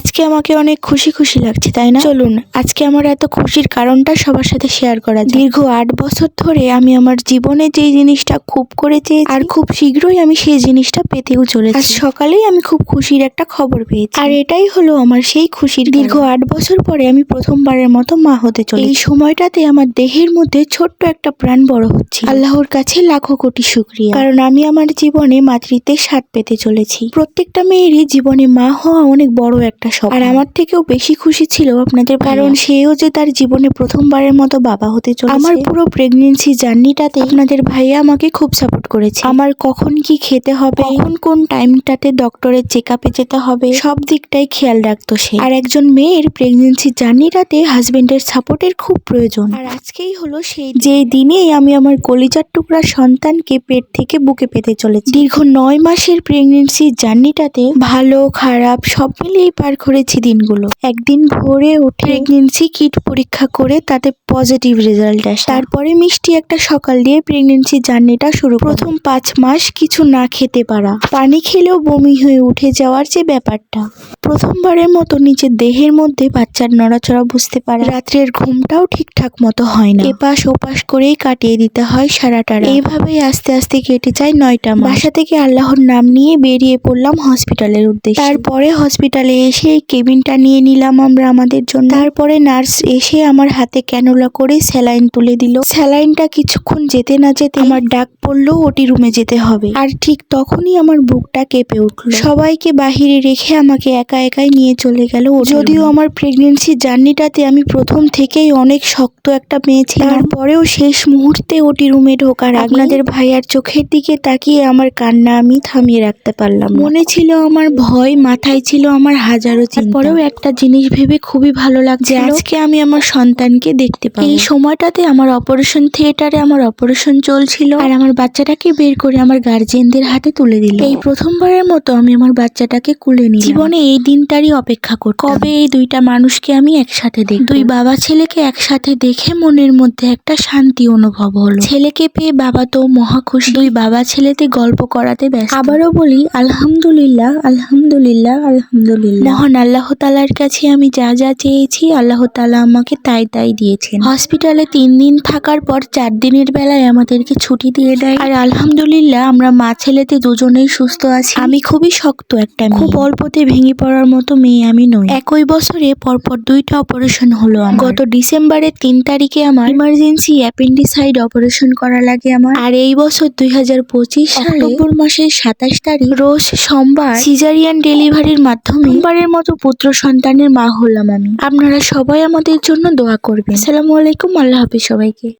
আজকে আমাকে অনেক খুশি খুশি লাগছে, তাই না? চলুন আজকে আমার এত খুশির কারণটা সবার সাথে শেয়ার করা যাক। দীর্ঘ 8 বছর ধরে আমি আমার জীবনে যে জিনিসটা খুব করে চেয়েছি আর খুব শীঘ্রই আমি সেই জিনিসটা পেতেও চলেছি। আজ সকালেই আমি খুব খুশির একটা খবর পেয়েছি, আর এটাই হলো আমার সেই খুশির। দীর্ঘ 8 বছর পরে আমি প্রথমবারের মতো মা হতে চলেছি। এই সময়টাতে আমার দেহের মধ্যে ছোট্ট একটা প্রাণ বড় হচ্ছে। আল্লাহর কাছে লাখো কোটি শুকরিয়া, কারণ আমি আমার জীবনে মাতৃত্বের স্বাদ পেতে চলেছি। প্রত্যেকটা মেয়েরই জীবনে মা হওয়া অনেক বড় একটা স্বপ্ন। আর আমার থেকেও বেশি খুশি ছিল আপনাদের, কারণ সেও যে তার জীবনে প্রথমবারের মতো বাবা হতে চলেছে। আমার পুরো প্রেগন্যান্সি জার্নিটাতে আপনাদের ভাইয়া আমাকে খুব সাপোর্ট করেছে। আমার কখন কি খেতে হবে, কখন কোন টাইমটাতে ডক্টরের চেকআপে যেতে হবে, সব দিকটাই খেয়াল রাখতো সে। আর একজন মেয়ের প্রেগন্যান্সি জার্নিটাতে হাজবেন্ডের সাপোর্টের খুব প্রয়োজন। আর আজকেই হলো সেই যে দিনেই আমি আমার কলিজার টুকরা সন্তানকে পেট থেকে বুকে পেতে চলেছি। দীর্ঘ 9 মাসের প্রেগন্যান্সি জার্নিটাতে ভালো খারাপ সব মিলিয়ে পার করেছি দিনগুলো। একদিন ভোরে উঠে প্রেগন্যান্সি কিট পরীক্ষা করে তাতে পজিটিভ রেজাল্ট আসে। তারপরে মিষ্টি একটা সকাল দিয়ে প্রেগন্যান্সি জার্নিটা শুরু। প্রথম 5 মাস কিছু না খেতে পারা, পানি খেলেও বমি হয়ে উঠে যাওয়ার যে ব্যাপারটা, প্রথমবারের মতো নিজের দেহের মধ্যে বাচ্চার নড়াচড়া বুঝতে পারা, রাত্রের ঘুমটাও ঠিকঠাক মতো হয় না, এপাশ ওপাশ করেই কাটিয়ে দিতে হয় সারাটা রাত। এইভাবেই আস্তে আস্তে কেটে যায় 9টা মাস। বাসা থেকে আল্লাহর নাম নিয়ে বেরিয়ে পড়লাম হসপিটালের উদ্দেশ্যে। তারপরে হসপিটালে এসে এই কেবিনটা নিয়ে নিলাম আমরা আমাদের জন্য। তারপরে নার্স এসে আমার হাতে ক্যানুলা করে স্যালাইন তুলে দিল। স্যালাইনটা কিছুক্ষণ যেতে না যেতে আমার ডাক পড়লো ওটি রুমে যেতে হবে। আর ঠিক তখনই আমার বুকটা কেঁপে উঠলো। সবাইকে বাহিরে রেখে আমাকে একা একাই নিয়ে চলে গেল। যদিও আমার প্রেগন্যান্সি জার্নিটাতে আমি প্রথম থেকেই অনেক শক্ত একটা মেয়ে ছিলাম, তারপরেও শেষ মুহূর্তে ওটি রুমে ঢোকার আগে আপনাদের ভাইয়ার চোখের দিকে তাকিয়ে আমার কান্না আমি থামিয়ে রাখতে পারলাম। মনে ছিল আমার ভয়, মাথায় ছিল আমার হাজারো চিন্তা। পরেও একটা জিনিস ভেবে খুবই ভালো লাগছে, আজকে আমি আমার সন্তানকে দেখতে পাবো। এই সময়টাতে আমার অপারেশন থিয়েটারে আমার অপারেশন চলছিল, আর আমার বাচ্চাটাকে বের করে আমার গার্জিয়ানদের হাতে তুলে দিল। এই প্রথমবারের মতো আমি আমার বাচ্চাটাকে কুলে নিলাম। জীবনে এই দিনটারই অপেক্ষা করতাম, কবে এই দুইটা মানুষকে আমি একসাথে দেখব। দুই বাবা ছেলেকে একসাথে দেখে মনের মধ্যে একটা শান্তি অনুভব হলো। ছেলেকে পেয়ে বাবা তো মহা খুশি। দুই বাবা ছেলেতে গল্প করাতে ব্যস্ত। আবারও বলি আলহামদুলিল্লাহ, আলহামদুলিল্লাহ, আলহামদুলিল্লাহ। মহান আল্লাহ তাআলার কাছে আমি যা যা চেয়েছি আল্লাহ তাআলা আমাকে তাই তাই দিয়েছেন। হসপিটালে 3 দিন থাকার পর 4 দিনের বেলায় আমাদেরকে ছুটি দিয়ে দেয়। আর আলহামদুলিল্লাহ আমরা মা ছেলেতে দুজনেই সুস্থ আছি। আমি খুবই শক্ত একটা মেয়ে, খুব অল্পতে ভেঙে পড়ার মতো মেয়ে আমি নই। একই বছরে পরপর 2টা অপারেশন হলো আমার। গত ডিসেম্বরের 3 তারিখে আমার ইমার্জেন্সি অ্যাপেন্ডিসাইড অপারেশন করা লাগে আমার। আর এই বছর 2025 সালে অক্টোবর মাসের 27 তারিখ রোজ সোমবার সিজারিয়ান ডেলিভারির মাধ্যমে প্রথমবারের মতো পুত্র সন্তানের মা হলাম আমি। আপনারা সবাই আমাদের জন্য দোয়া করবেন। আসসালামু আলাইকুম, আল্লাহ হাফেজ সবাইকে।